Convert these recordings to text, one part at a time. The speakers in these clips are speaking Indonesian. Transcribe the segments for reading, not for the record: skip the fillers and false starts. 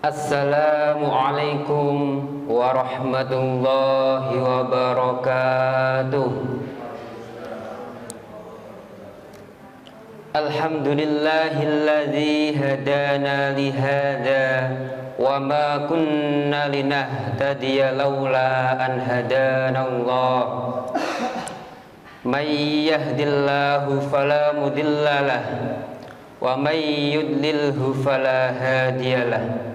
Assalamualaikum warahmatullahi wabarakatuh. Alhamdulillahilladzi hadana lihada wa ma kunna linahtadiya laula an hadanallah. May yahdillahu fala mudhillalah wa may yudlilhu fala hadiyalah.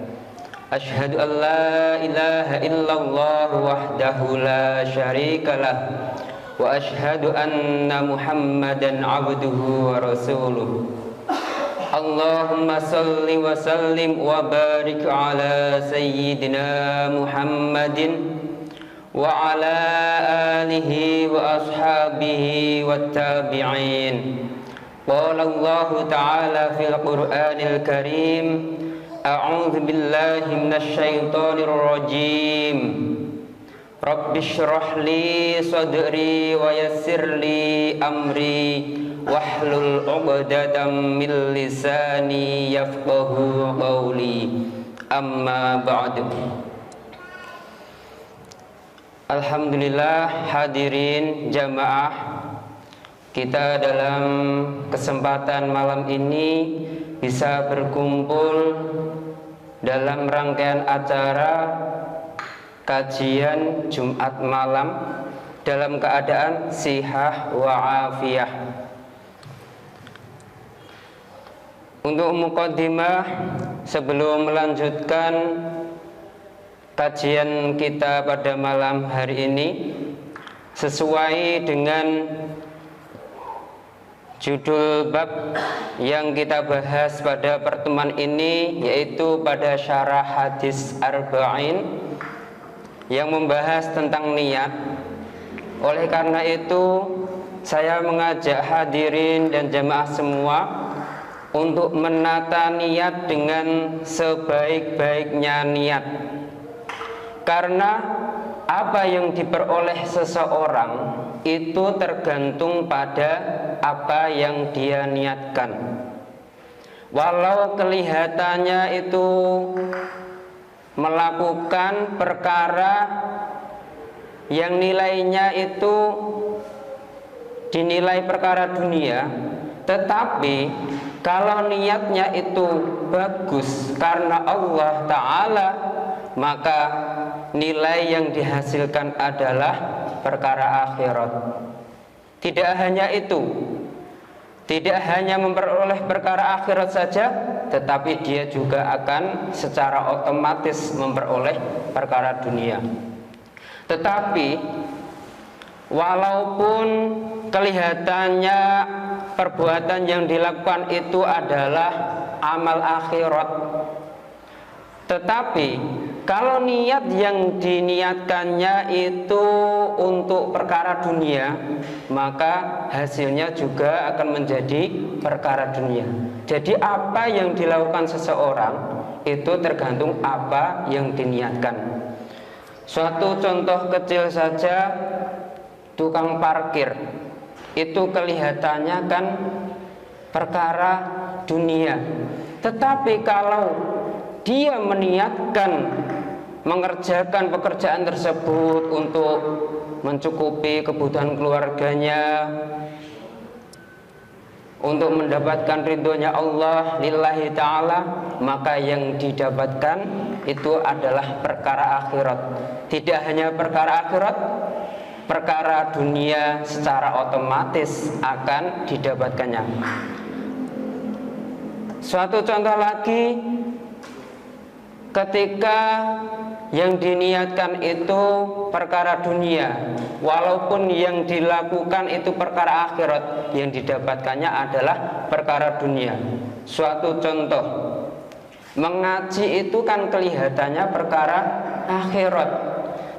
Asyhadu an la ilaha illallah wahdahu la syarikalah wa asyhadu anna Muhammadan abduhu wa rasuluh. Allahumma salli wa sallim wa barik ala sayyidina Muhammadin wa ala alihi wa ashabihi wa tabi'in. Qala Allah ta'ala fil Qur'anil Karim, A'udzu billahi minasy syaithanir rajim. Rabbi shrah li sadri wa yassir li amri wahlul 'uqdatam min lisani yafqahu qawli. Amma ba'du. Alhamdulillah, hadirin jamaah, kita dalam kesempatan malam ini bisa berkumpul dalam rangkaian acara kajian Jumat malam dalam keadaan sihah wa afiyah. Untuk muqaddimah sebelum melanjutkan kajian kita pada malam hari ini, sesuai dengan judul bab yang kita bahas pada pertemuan ini, yaitu pada syarah hadis arba'in yang membahas tentang niat. Oleh karena itu, saya mengajak hadirin dan jamaah semua untuk menata niat dengan sebaik-baiknya niat. Karena apa yang diperoleh seseorang itu tergantung pada apa yang dia niatkan. Walau kelihatannya itu melakukan perkara yang nilainya itu dinilai perkara dunia, tetapi kalau niatnya itu bagus karena Allah Ta'ala, maka nilai yang dihasilkan adalah perkara akhirat. Tidak hanya itu, tidak hanya memperoleh perkara akhirat saja, tetapi dia juga akan secara otomatis memperoleh perkara dunia. Tetapi walaupun kelihatannya perbuatan yang dilakukan itu adalah amal akhirat, tetapi kalau niat yang diniatkannya itu untuk perkara dunia, maka hasilnya juga akan menjadi perkara dunia. Jadi apa yang dilakukan seseorang itu tergantung apa yang diniatkan. Suatu contoh kecil saja, tukang parkir itu kelihatannya kan perkara dunia, tetapi kalau dia meniatkan mengerjakan pekerjaan tersebut untuk mencukupi kebutuhan keluarganya, untuk mendapatkan ridhonya Allah lillahi ta'ala, maka yang didapatkan itu adalah perkara akhirat. Tidak hanya perkara akhirat, perkara dunia secara otomatis akan didapatkannya. Suatu contoh lagi, ketika yang diniatkan itu perkara dunia, walaupun yang dilakukan itu perkara akhirat, yang didapatkannya adalah perkara dunia. Suatu contoh, mengaji itu kan kelihatannya perkara akhirat,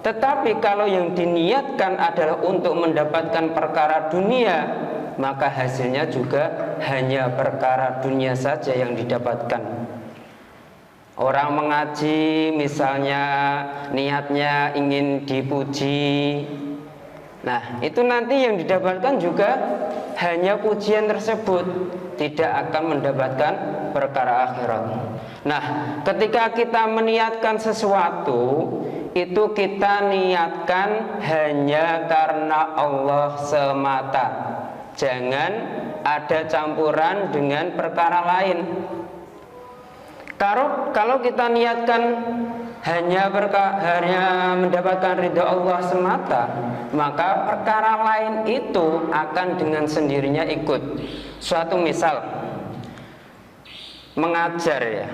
tetapi kalau yang diniatkan adalah untuk mendapatkan perkara dunia, maka hasilnya juga hanya perkara dunia saja yang didapatkan. Orang mengaji misalnya niatnya ingin dipuji, nah itu nanti yang didapatkan juga hanya pujian tersebut, tidak akan mendapatkan perkara akhirat. Nah, ketika kita meniatkan sesuatu, itu kita niatkan hanya karena Allah semata. Jangan ada campuran dengan perkara lain. Kalau kita niatkan hanya mendapatkan ridho Allah semata, maka perkara lain itu akan dengan sendirinya ikut. Suatu misal, mengajar ya.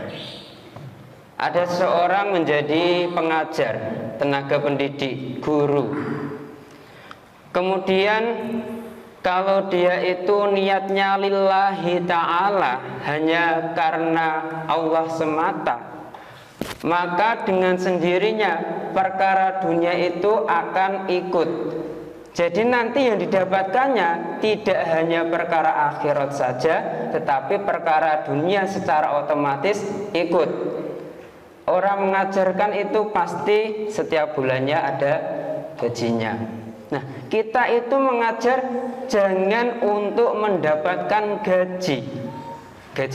Ada seorang menjadi pengajar, tenaga pendidik, guru. Kemudian kalau dia itu niatnya lillahi ta'ala, hanya karena Allah semata, maka dengan sendirinya perkara dunia itu akan ikut. Jadi nanti yang didapatkannya tidak hanya perkara akhirat saja, tetapi perkara dunia secara otomatis ikut. Orang mengajarkan itu pasti setiap bulannya ada gajinya. Nah, kita itu mengajar jangan untuk mendapatkan gaji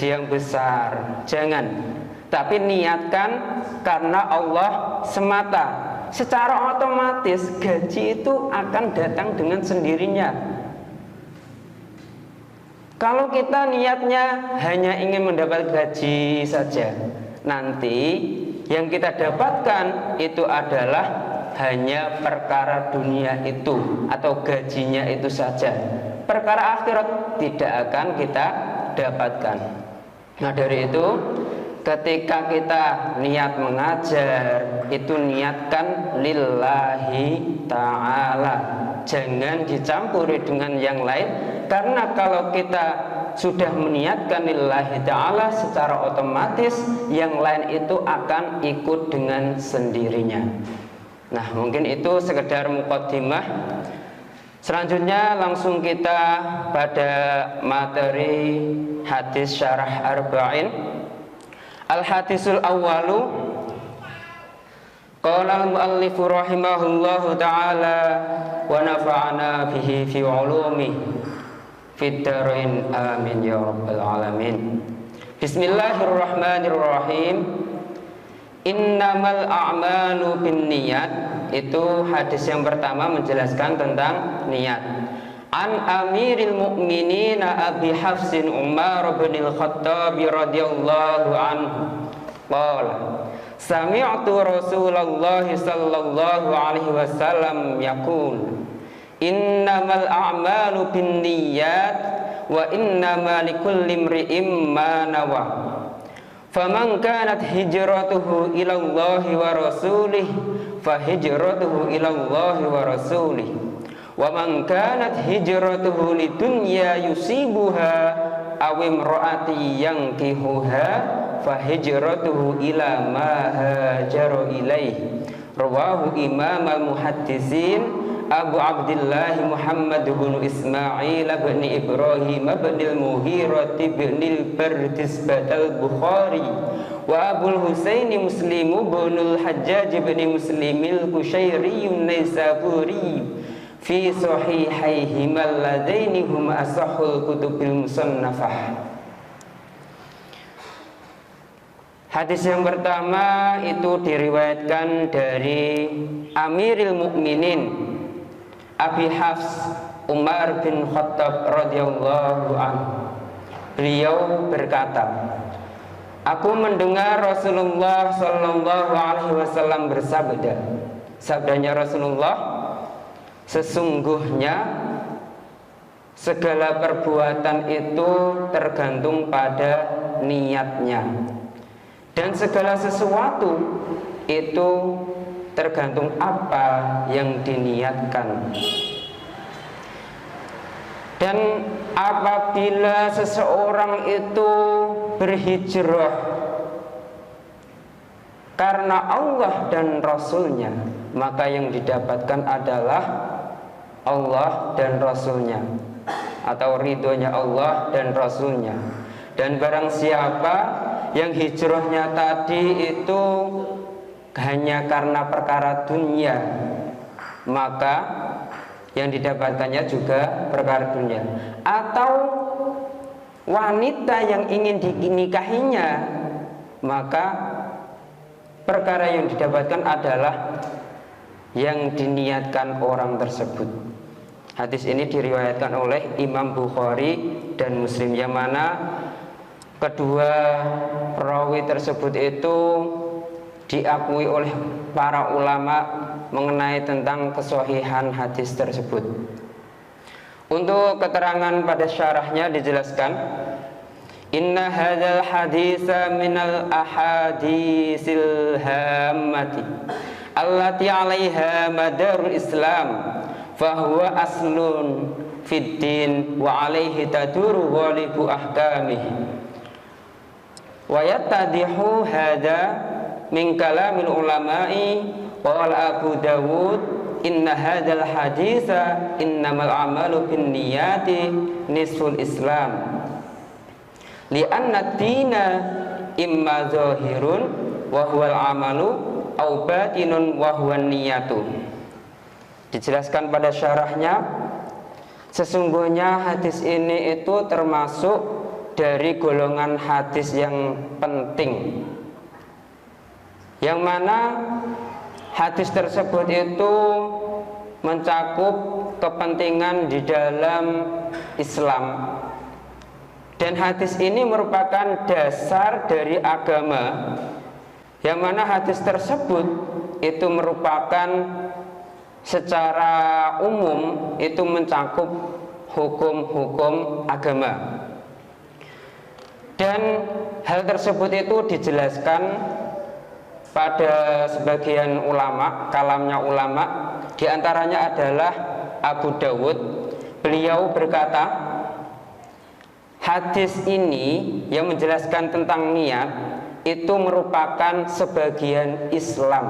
yang besar, jangan. Tapi niatkan karena Allah semata. Secara otomatis gaji itu akan datang dengan sendirinya. Kalau kita niatnya hanya ingin mendapat gaji saja, nanti yang kita dapatkan itu adalah hanya perkara dunia itu atau gajinya itu saja. Perkara akhirat tidak akan kita dapatkan. Nah, dari itu ketika kita niat mengajar, itu niatkan lillahi ta'ala, jangan dicampuri dengan yang lain. Karena kalau kita sudah meniatkan lillahi ta'ala, secara otomatis yang lain itu akan ikut dengan sendirinya. Nah, mungkin itu sekedar muqaddimah. Selanjutnya langsung kita pada materi hadis syarah arba'in. Al-hadisul awwalu, qala al-muallifu rahimahullahu ta'ala wa nafa'ana bihi fi ulumi fid darain amin ya rabbal alamin. Bismillahirrahmanirrahim. Innamal a'malu binniyat. Itu hadis yang pertama menjelaskan tentang niat. An Amiril Mukminin Abi Hafsin Umar bin Al-Khattab radhiyallahu anhu qala sami'tu Rasulullah sallallahu alaihi wasallam yaqul innamal a'malu binniyat wa innamal likulli imri'in ma nawa faman kanat hijratuhu ila Allah wa rasulih fa hijratuhu ila Allah wa rasulih wa man kanat hijratuhu lidunya yusibuha aw imraati yankihuha fa hijratuhu ila ma hajara ilaihi. Rawahu Imam al-Muhaddisin Abu Abdullah Muhammad bin Ismail bin Ibrahim bin al-Mughirah bin al-Bardisbah al-Bukhari wa Abul Husain Muslim bin al-Hajjaj bin Muslim al-Kushairi an-Naisaburi fi sahihaihim alladaini hum asahhul kutubil musannafah. Hadis yang pertama itu diriwayatkan dari Amiril Mukminin Abi Hafs Umar bin Khattab radhiyallahu anhu. Beliau berkata, aku mendengar Rasulullah sallallahu alaihi wasallam bersabda. Sabdanya Rasulullah, sesungguhnya segala perbuatan itu tergantung pada niatnya, dan segala sesuatu itu tergantung apa yang diniatkan. Dan apabila seseorang itu berhijrah karena Allah dan Rasulnya, maka yang didapatkan adalah Allah dan Rasulnya, atau ridhonya Allah dan Rasulnya. Dan barang siapa yang hijrahnya tadi itu hanya karena perkara dunia, maka yang didapatkannya juga perkara dunia. Atau wanita yang ingin dinikahinya maka perkara yang didapatkan adalah yang diniatkan orang tersebut. Hadis ini diriwayatkan oleh Imam Bukhari dan Muslim, yang mana kedua perawi tersebut itu diakui oleh para ulama mengenai tentang kesahihan hadis tersebut. Untuk keterangan pada syarahnya dijelaskan, inna hadzal haditsa minal ahadisil hammati allati 'alaiha madarul Islam fahuwa aslun fid din wa 'alaihi taduru ghalibu ahkamihi wa yattadihu hadza min kalamil ulama'i qala Abu Dawud inna hadzal haditsa innamal a'malu binniyati nisful Islam li'anna ad-dina imma zahirun wa huwal amalu au batinun wa huwan niyatu. Dijelaskan pada syarahnya, sesungguhnya hadis ini itu termasuk dari golongan hadis yang penting, yang mana hadis tersebut itu mencakup kepentingan di dalam Islam. Dan hadis ini merupakan dasar dari agama, yang mana hadis tersebut itu merupakan secara umum itu mencakup hukum-hukum agama. Dan hal tersebut itu dijelaskan pada sebagian ulama, kalamnya ulama, diantaranya adalah Abu Dawud. Beliau berkata, hadis ini yang menjelaskan tentang niat itu merupakan sebagian Islam.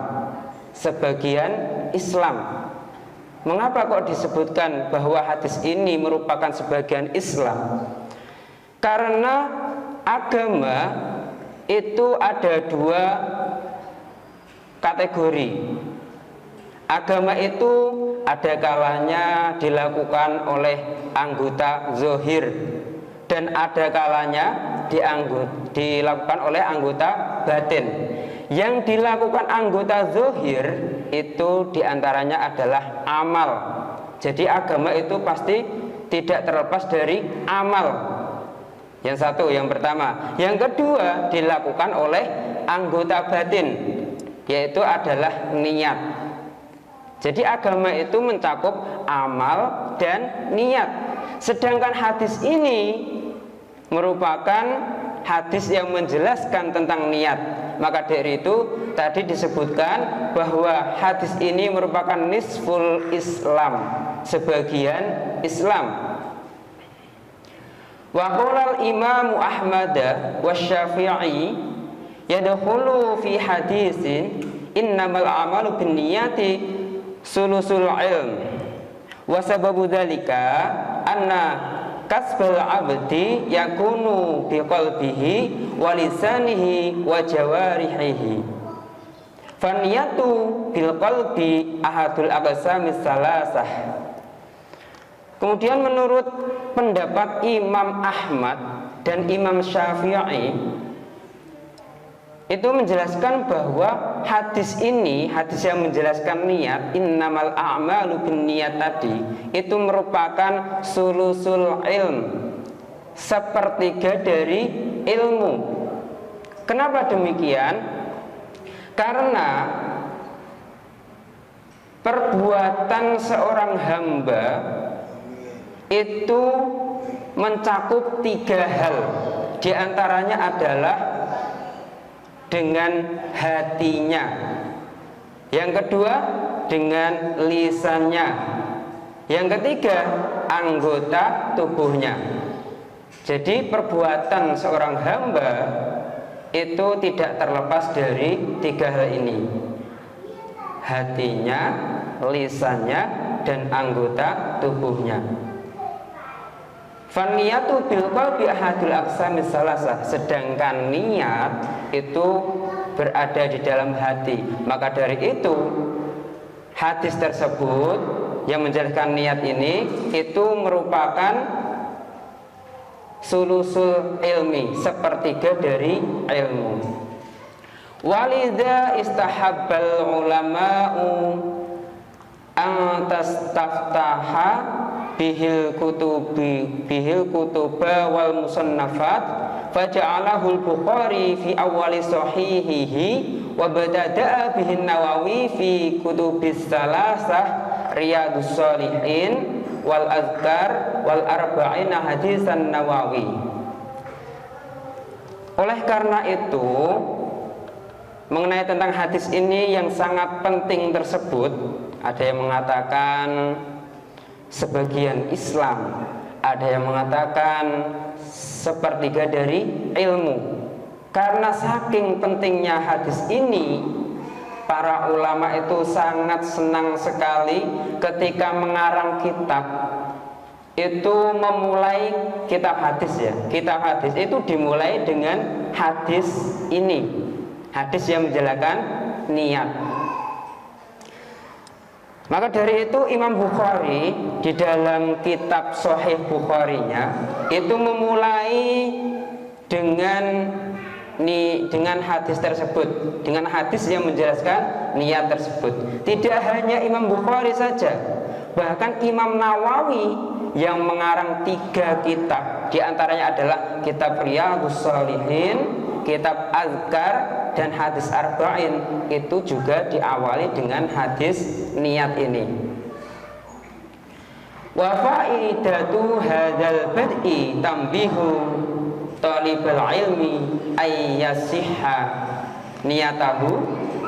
Sebagian Islam. Mengapa kok disebutkan bahwa hadis ini merupakan sebagian Islam? Karena agama itu ada dua kategori. Agama itu ada kalanya dilakukan oleh anggota zahir, dan ada kalanya dilakukan oleh anggota batin. Yang dilakukan anggota zahir itu diantaranya adalah amal. Jadi agama itu pasti tidak terlepas dari amal. Yang satu, yang pertama. Yang kedua dilakukan oleh anggota batin, yaitu adalah niat. Jadi agama itu mencakup amal dan niat. Sedangkan hadis ini merupakan hadis yang menjelaskan tentang niat. Maka dari itu tadi disebutkan bahwa hadis ini merupakan nisful Islam, sebagian Islam. Wa qala al-Imam Ahmad wa Syafi'i yadkhulu fi hadisin innamal a'malu binniyati sulusul ilm wa sababu dzalika anna kasbal abdi yakunu biqalbihi wa lisanihi wa jawarihihi. Faniyatu bil qalbi ahadul aqsamis salasah. Kemudian menurut pendapat Imam Ahmad dan Imam Syafi'i itu menjelaskan bahwa hadis ini, hadis yang menjelaskan niat, innamal a'malu binniyat tadi, itu merupakan sulusul ilm, sepertiga dari ilmu. Kenapa demikian? Karena perbuatan seorang hamba itu mencakup tiga hal. Di antaranya adalah dengan hatinya, yang kedua dengan lisannya, yang ketiga anggota tubuhnya. Jadi perbuatan seorang hamba itu tidak terlepas dari tiga hal ini: hatinya, lisannya, dan anggota tubuhnya. Faniyatu bil qalbi ahadul aqsamis salasah. Sedangkan niat itu berada di dalam hati. Maka dari itu hadis tersebut yang menjelaskan niat ini itu merupakan sulusul ilmi, sepertiga dari ilmu. Walidha istahabbal ulama'u an tastaftaha bihil kutuba wal musannafat faja'alahu al-Bukhari fi awwali sahihihi wa badada'a bihin Nawawi fi kutubis salasah Riyadus Shalihin wal Azkar wal Arba'ina hadisan Nawawi. Oleh karena itu, mengenai tentang hadis ini yang sangat penting tersebut, ada yang mengatakan sebagian Islam, ada yang mengatakan sepertiga dari ilmu. Karena saking pentingnya hadis ini, para ulama itu sangat senang sekali ketika mengarang kitab itu memulai kitab hadis ya. Kitab hadis itu dimulai dengan hadis ini, hadis yang menjelaskan niat. Maka dari itu Imam Bukhari di dalam kitab Sahih Bukharinya itu memulai dengan hadis tersebut, dengan hadis yang menjelaskan niat tersebut. Tidak hanya Imam Bukhari saja, bahkan Imam Nawawi yang mengarang 3 kitab, di antaranya adalah kitab Riyadus Shalihin, kitab Azkar, dan hadis Arba'in, itu juga diawali dengan hadis niat ini. Wa faidatu hadzal bad'i tambihu talibul ilmi ayyasihha niyatahu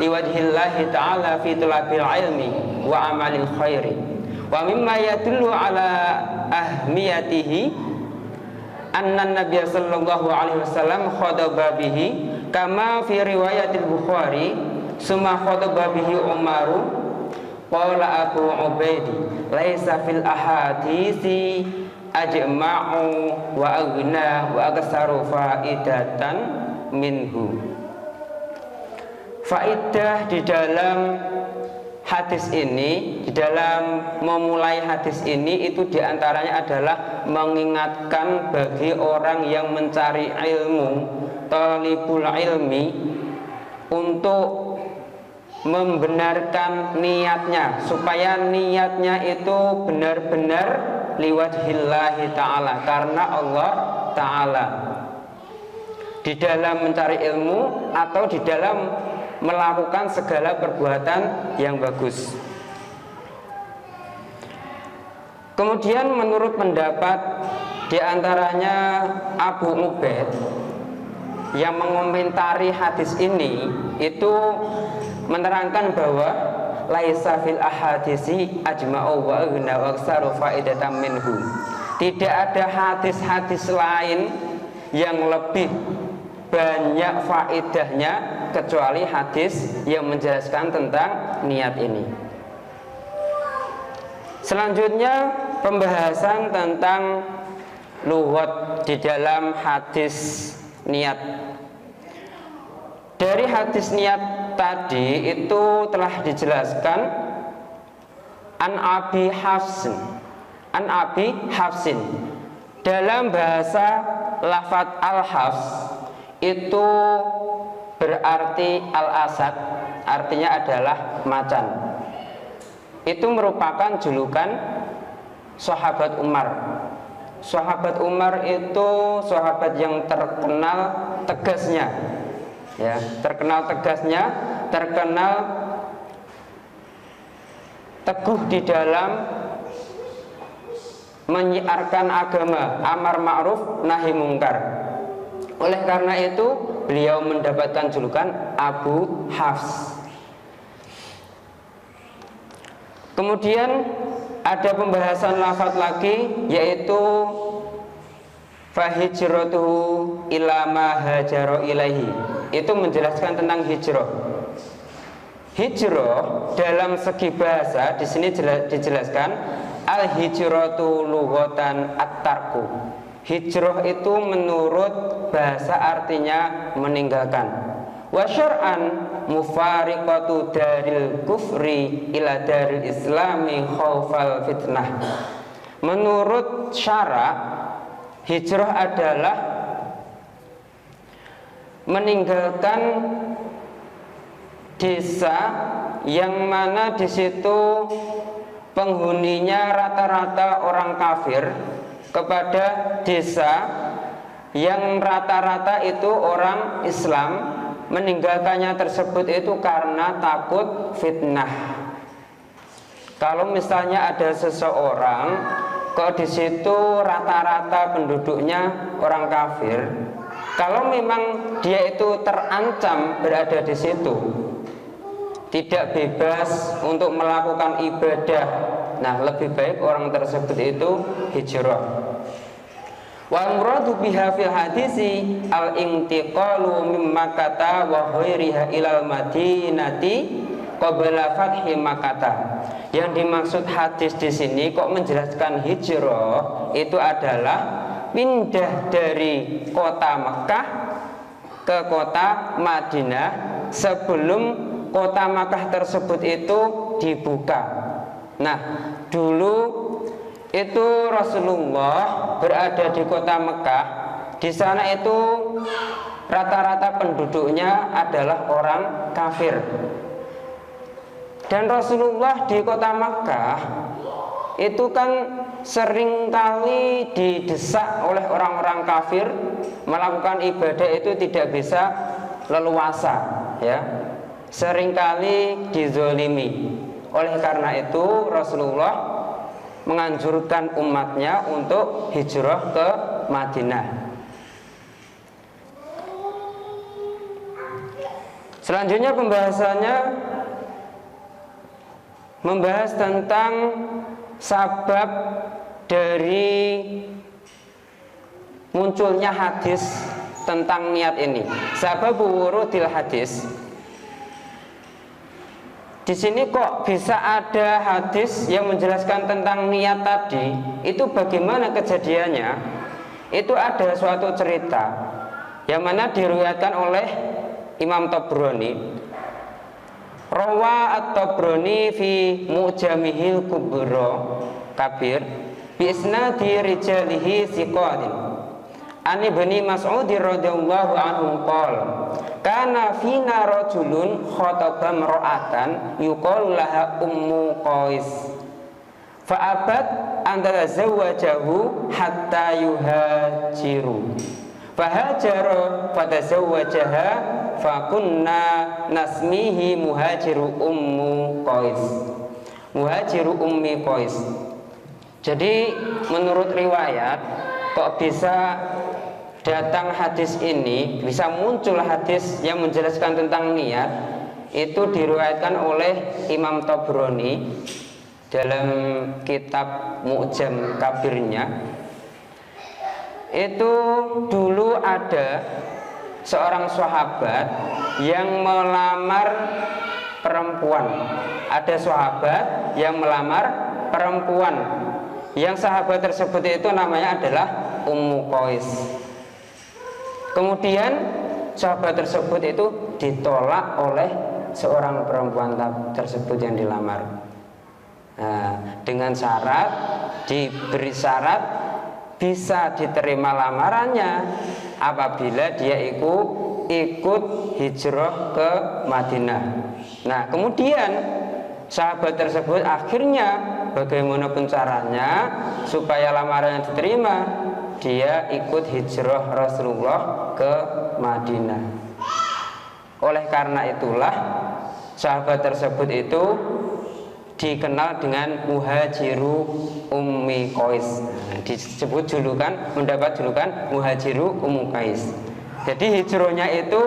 liwajhillahi ta'ala fi talabil ilmi wa amalil khairi wa mimma yadullu ala ahmiyatihi anna nabiyya sallallahu alaihi wasallam khadaba bihi kama fi riwayatil Bukhari summa khadaba bihi Umaru qala Abu Ubaidi laisa fil ahadisi ajma'u wa aghna wa aksaru faidatan minhu. Faidah di dalam hadis ini, di dalam memulai hadis ini itu diantaranya adalah mengingatkan bagi orang yang mencari ilmu, talibul ilmi, untuk membenarkan niatnya, supaya niatnya itu benar-benar liwajhillahi ta'ala, karena Allah ta'ala, di dalam mencari ilmu atau di dalam melakukan segala perbuatan yang bagus. Kemudian menurut pendapat di antaranya Abu Ubaid yang mengomentari hadis ini itu menerangkan bahwa laisa fil ahadisi ajma'u wa aghna wa aksaru faidatan minhu. Tidak ada hadis-hadis lain yang lebih banyak faedahnya kecuali hadis yang menjelaskan tentang niat ini. Selanjutnya pembahasan tentang lughat di dalam hadis niat. Dari hadis niat tadi itu telah dijelaskan an Abi Hafsin. Dalam bahasa lafaz al-hafs itu berarti al-asad, artinya adalah macan. Itu merupakan julukan sahabat Umar. Sahabat Umar itu sahabat yang terkenal tegasnya, ya, terkenal tegasnya, terkenal teguh di dalam menyiarkan agama, amar ma'ruf nahi mungkar. Oleh karena itu beliau mendapatkan julukan Abu Hafs. Kemudian ada pembahasan lafaz lagi, yaitu fahijratuhu ila ma hajara ilaihi. Itu menjelaskan tentang hijrah. Hijrah dalam segi bahasa di sini dijelaskan al-hijratu lughatan at-tarku. Hijrah itu menurut bahasa artinya meninggalkan. Wa syar'an mufariqatu daril kufri ila daril islami khaufal fitnah. Menurut syara, hijrah adalah meninggalkan desa yang mana di situ penghuninya rata-rata orang kafir kepada desa yang rata-rata itu orang Islam, meninggalkannya tersebut itu karena takut fitnah. Kalau misalnya ada seseorang kok di situ rata-rata penduduknya orang kafir, kalau memang dia itu terancam berada di situ, tidak bebas untuk melakukan ibadah, nah lebih baik orang tersebut itu hijrah. Wal muradu biha fil hadisi al intiqalu mim Makkah wa ghairiha ilal Madinati qabla fathi Makkah. Yang dimaksud hadis di sini kok menjelaskan hijrah itu adalah pindah dari kota Mekah ke kota Madinah sebelum kota Makkah tersebut itu dibuka. Nah, dulu itu Rasulullah berada di kota Mekah. Di sana itu rata-rata penduduknya adalah orang kafir. Dan Rasulullah di kota Makkah itu kan seringkali didesak oleh orang-orang kafir melakukan ibadah itu tidak bisa leluasa, ya. Seringkali dizolimi. Oleh karena itu Rasulullah menganjurkan umatnya untuk hijrah ke Madinah. Selanjutnya pembahasannya membahas tentang sabab dari munculnya hadis tentang niat ini. Sabab wurudil hadis. Di sini kok bisa ada hadis yang menjelaskan tentang niat tadi? Itu bagaimana kejadiannya? Itu ada suatu cerita yang mana diriwayatkan oleh Imam Tabrani. Rawa at-Tabrani fi Mu'jamihil Kubra Kabir bi isnadi rijalihi siqatin. An Ibni Mas'ud radhiyallahu anhu qala kana fina rajulun khataba mar'atan yuqalu laha Ummu Qais fa abat an tazawwajahu hatta yuhajiru fahajara fatazawwajaha fakunna nasmihi muhajiru ummu Qais, muhajiru ummi Qais. Jadi menurut riwayat kok bisa datang hadis ini, bisa muncul hadis yang menjelaskan tentang niat, itu diriwayatkan oleh Imam Tabrani dalam kitab Mu'jam Kabirnya. Itu dulu ada seorang sahabat yang melamar perempuan. Ada sahabat yang melamar perempuan. Yang sahabat tersebut itu namanya adalah Ummu Qais. Kemudian sahabat tersebut itu ditolak oleh seorang perempuan tersebut yang dilamar. Nah, dengan syarat, diberi syarat bisa diterima lamarannya apabila dia ikut hijrah ke Madinah. Nah, kemudian sahabat tersebut akhirnya bagaimanapun caranya supaya lamarannya diterima, dia ikut hijrah Rasulullah ke Madinah. Oleh karena itulah sahabat tersebut itu dikenal dengan Muhajiru Ummi Qais. Disebut julukan, mendapat julukan Muhajiru Ummu Qais. Jadi hijrahnya itu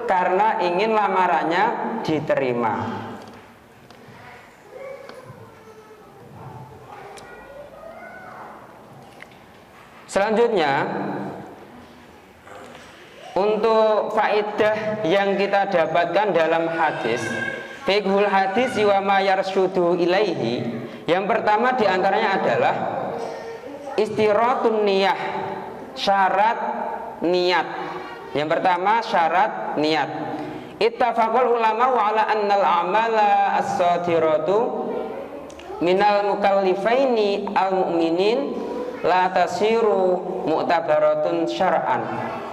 karena ingin lamarannya diterima. Selanjutnya, untuk faedah yang kita dapatkan dalam hadis, fiqhul hadis wa ma yarshudu ilaihi. Yang pertama diantaranya adalah istiratun niyah, syarat niat. Yang pertama syarat niat. Ittafaqul ulama wa ala annal amala as-sadiratu minal mukallifaini al-mu'minin la tasiru mu'tabaratun syar'an.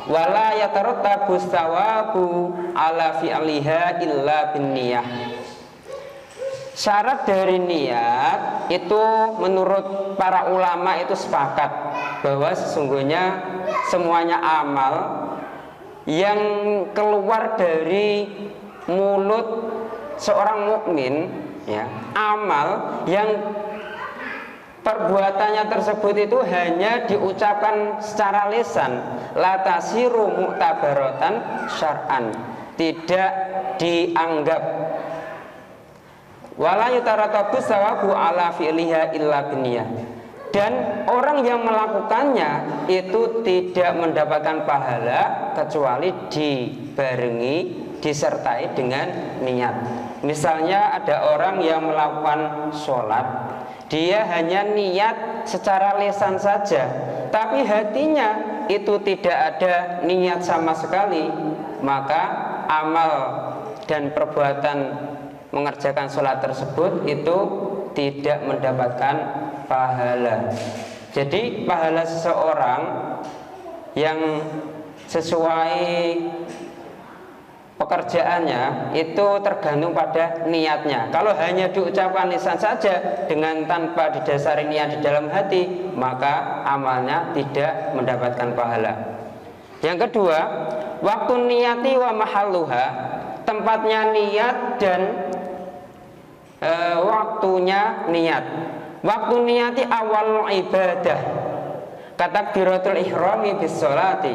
wala yatarattabu tsawabu ala fi'liha illa binniyah. Syarat dari niat itu menurut para ulama itu sepakat bahwa sesungguhnya semuanya amal yang keluar dari mulut seorang mukmin, ya, amal yang perbuatannya tersebut itu hanya diucapkan secara lisan, la tasiru mu'tabaratan syar'an, tidak dianggap, wala yutaratabu tsawabu ala fi'liha illa binniyah. Dan orang yang melakukannya itu tidak mendapatkan pahala kecuali dibarengi, disertai dengan niat. Misalnya ada orang yang melakukan sholat, dia hanya niat secara lisan saja, tapi hatinya itu tidak ada niat sama sekali, maka amal dan perbuatan mengerjakan sholat tersebut itu tidak mendapatkan pahala. Jadi pahala seseorang yang sesuai pekerjaannya itu tergantung pada niatnya. Kalau hanya diucapkan lisan saja dengan tanpa didasari niat di dalam hati, maka amalnya tidak mendapatkan pahala. Yang kedua, waktu niyati wa mahalluha, tempatnya niat dan waktunya niat. Waktu niyati awal ibadah, katakbiratul ihrami bis sholati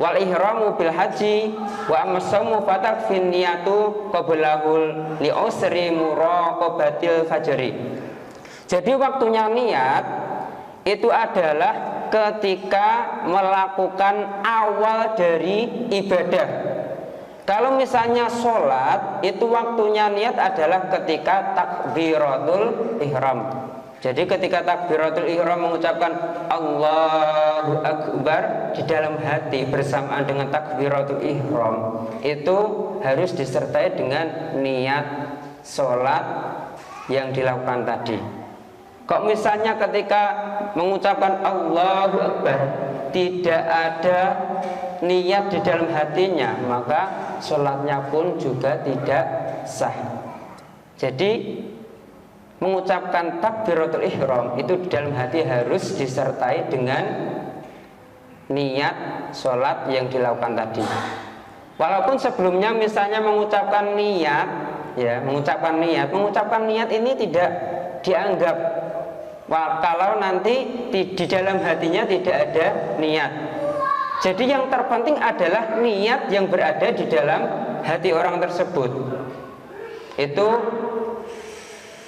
wal ihramu bil haji wa amasamu fatakfin niyatu qablahul li usri muraqabatil fajri. Jadi waktunya niat itu adalah ketika melakukan awal dari ibadah. Kalau misalnya sholat, itu waktunya niat adalah ketika takbiratul ihram. Jadi ketika takbiratul ihram mengucapkan Allahu Akbar di dalam hati bersamaan dengan takbiratul ihram, itu harus disertai dengan niat sholat yang dilakukan tadi. Kok misalnya ketika mengucapkan Allahu Akbar tidak ada niat di dalam hatinya, maka sholatnya pun juga tidak sah. Jadi mengucapkan takbiratul ihram itu di dalam hati harus disertai dengan niat sholat yang dilakukan tadi. Walaupun sebelumnya misalnya mengucapkan niat, ya, mengucapkan niat ini tidak dianggap kalau nanti di dalam hatinya tidak ada niat. Jadi yang terpenting adalah niat yang berada di dalam hati orang tersebut. Itu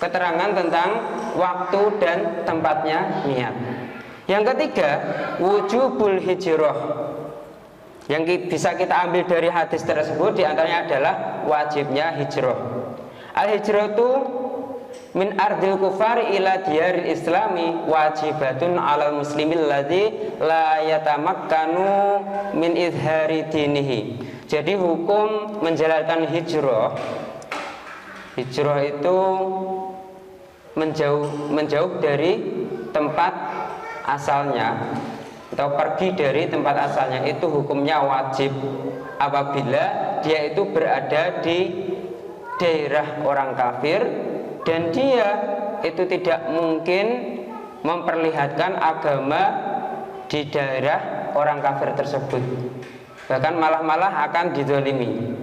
keterangan tentang waktu dan tempatnya niat. Yang ketiga, wujubul hijrah. Yang bisa kita ambil dari hadis tersebut diantaranya adalah wajibnya hijrah. Al-hijrah itu min ardil kufari ila diyaril islami wajibatun alal muslimil ladzi la yatamakkanu min izhari dinihi. Jadi hukum menjalankan hijrah itu menjauh dari tempat asalnya atau pergi dari tempat asalnya, itu hukumnya wajib apabila dia itu berada di daerah orang kafir dan dia itu tidak mungkin memperlihatkan agama di daerah orang kafir tersebut, bahkan malah akan dizalimi.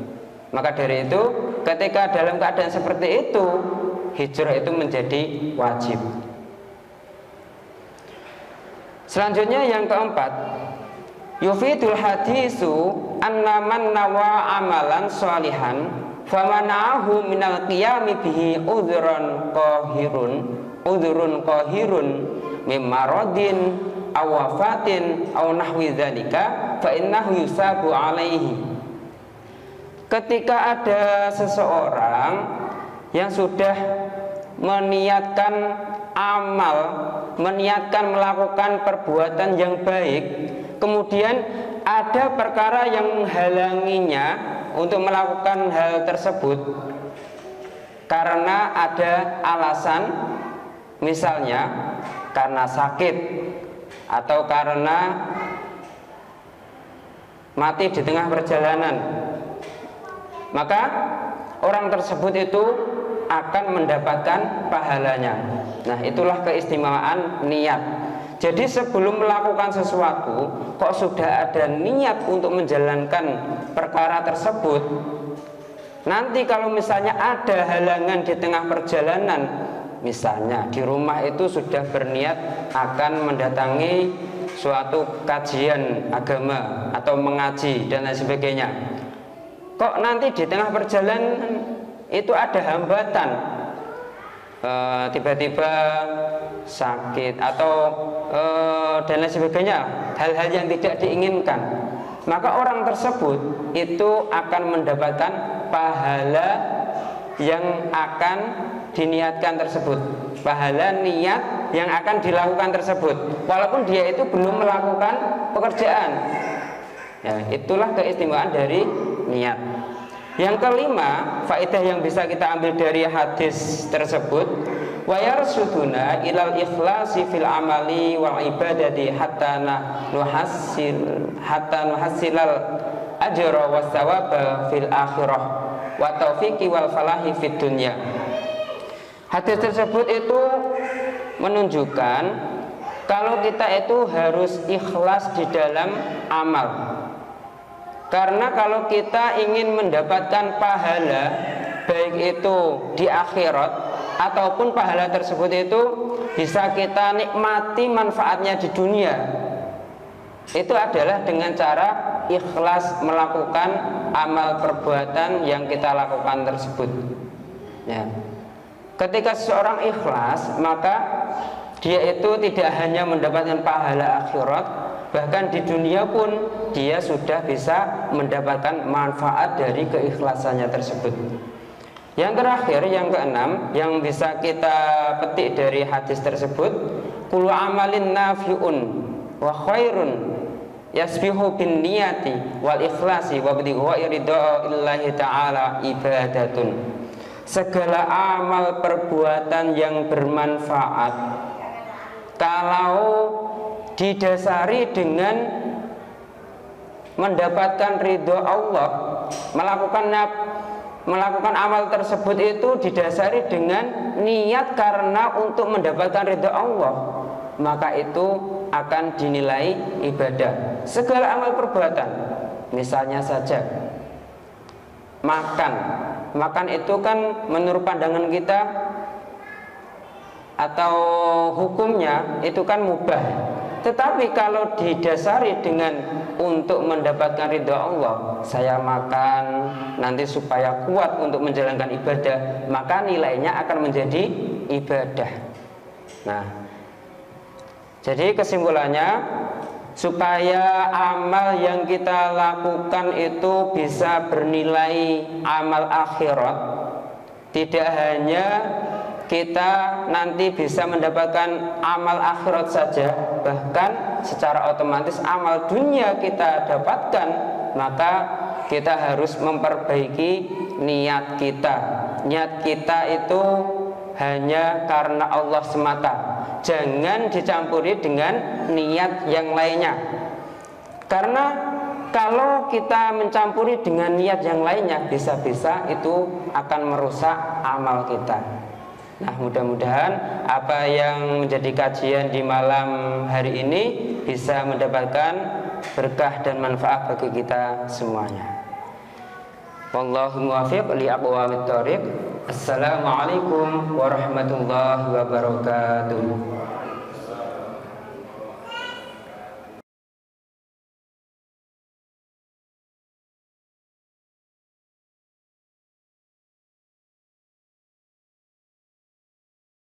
Maka dari itu ketika dalam keadaan seperti itu, hijrah itu menjadi wajib. Selanjutnya yang keempat, yufidul hadisu anna man nawa amalan sholihan famana'ahu minal qiyami bihi udhrun qahirun mimma radin aw wafatin aw nahwi dzalika fa innahu yusabu alaihi. Ketika ada seseorang yang sudah meniatkan amal, meniatkan melakukan perbuatan yang baik, kemudian ada perkara yang menghalanginya untuk melakukan hal tersebut karena ada alasan, misalnya karena sakit atau karena mati di tengah perjalanan, maka orang tersebut itu akan mendapatkan pahalanya. Nah, itulah keistimewaan niat. Jadi sebelum melakukan sesuatu, kok sudah ada niat untuk menjalankan perkara tersebut, nanti kalau misalnya ada halangan di tengah perjalanan, misalnya di rumah itu sudah berniat akan mendatangi suatu kajian agama atau mengaji dan lain sebagainya, kok nanti di tengah perjalanan itu ada hambatan, tiba-tiba sakit atau dan lain sebagainya, hal-hal yang tidak diinginkan, maka orang tersebut itu akan mendapatkan pahala yang akan diniatkan tersebut, pahala niat yang akan dilakukan tersebut, walaupun dia itu belum melakukan pekerjaan. Ya, itulah keistimewaan dari niat. Yang kelima, faedah yang bisa kita ambil dari hadis tersebut, wa yarsuduna ilal ikhlasi fil amali wal ibadati hatta nuhassilal ajra was thawaba fil akhirah wa taufiqi wal falahi fid dunya. Hadis tersebut itu menunjukkan kalau kita itu harus ikhlas di dalam amal. Karena kalau kita ingin mendapatkan pahala, baik itu di akhirat ataupun pahala tersebut itu bisa kita nikmati manfaatnya di dunia, itu adalah dengan cara ikhlas melakukan amal perbuatan yang kita lakukan tersebut. Ya. Ketika seseorang ikhlas, maka dia itu tidak hanya mendapatkan pahala akhirat, bahkan di dunia pun dia sudah bisa mendapatkan manfaat dari keikhlasannya tersebut. Yang terakhir, yang keenam, yang bisa kita petik dari hadis tersebut, kullu amalin nafi'un wa khairun yasbihu bin niyati wal ikhlasi wa bidhi'i ridha'illahi ta'ala ibadatun. Segala amal perbuatan yang bermanfaat, kalau didasari dengan mendapatkan ridho Allah, melakukan amal tersebut itu didasari dengan niat karena untuk mendapatkan ridho Allah, maka itu akan dinilai ibadah. Segala amal perbuatan, misalnya saja makan itu kan menurut pandangan kita atau hukumnya itu kan mubah. Tetapi kalau didasari dengan untuk mendapatkan ridha Allah, saya makan nanti supaya kuat untuk menjalankan ibadah, maka nilainya akan menjadi ibadah. Nah, jadi kesimpulannya, supaya amal yang kita lakukan itu bisa bernilai amal akhirat, tidak hanya kita nanti bisa mendapatkan amal akhirat saja, bahkan secara otomatis amal dunia kita dapatkan, maka kita harus memperbaiki niat kita. Niat kita itu hanya karena Allah semata, jangan dicampuri dengan niat yang lainnya. Karena kalau kita mencampuri dengan niat yang lainnya, bisa-bisa itu akan merusak amal kita. Nah, mudah-mudahan apa yang menjadi kajian di malam hari ini bisa mendapatkan berkah dan manfaat bagi kita semuanya. Wallahu muwaffiq li aqwamit thoriq. Assalamualaikum warahmatullahi wabarakatuh.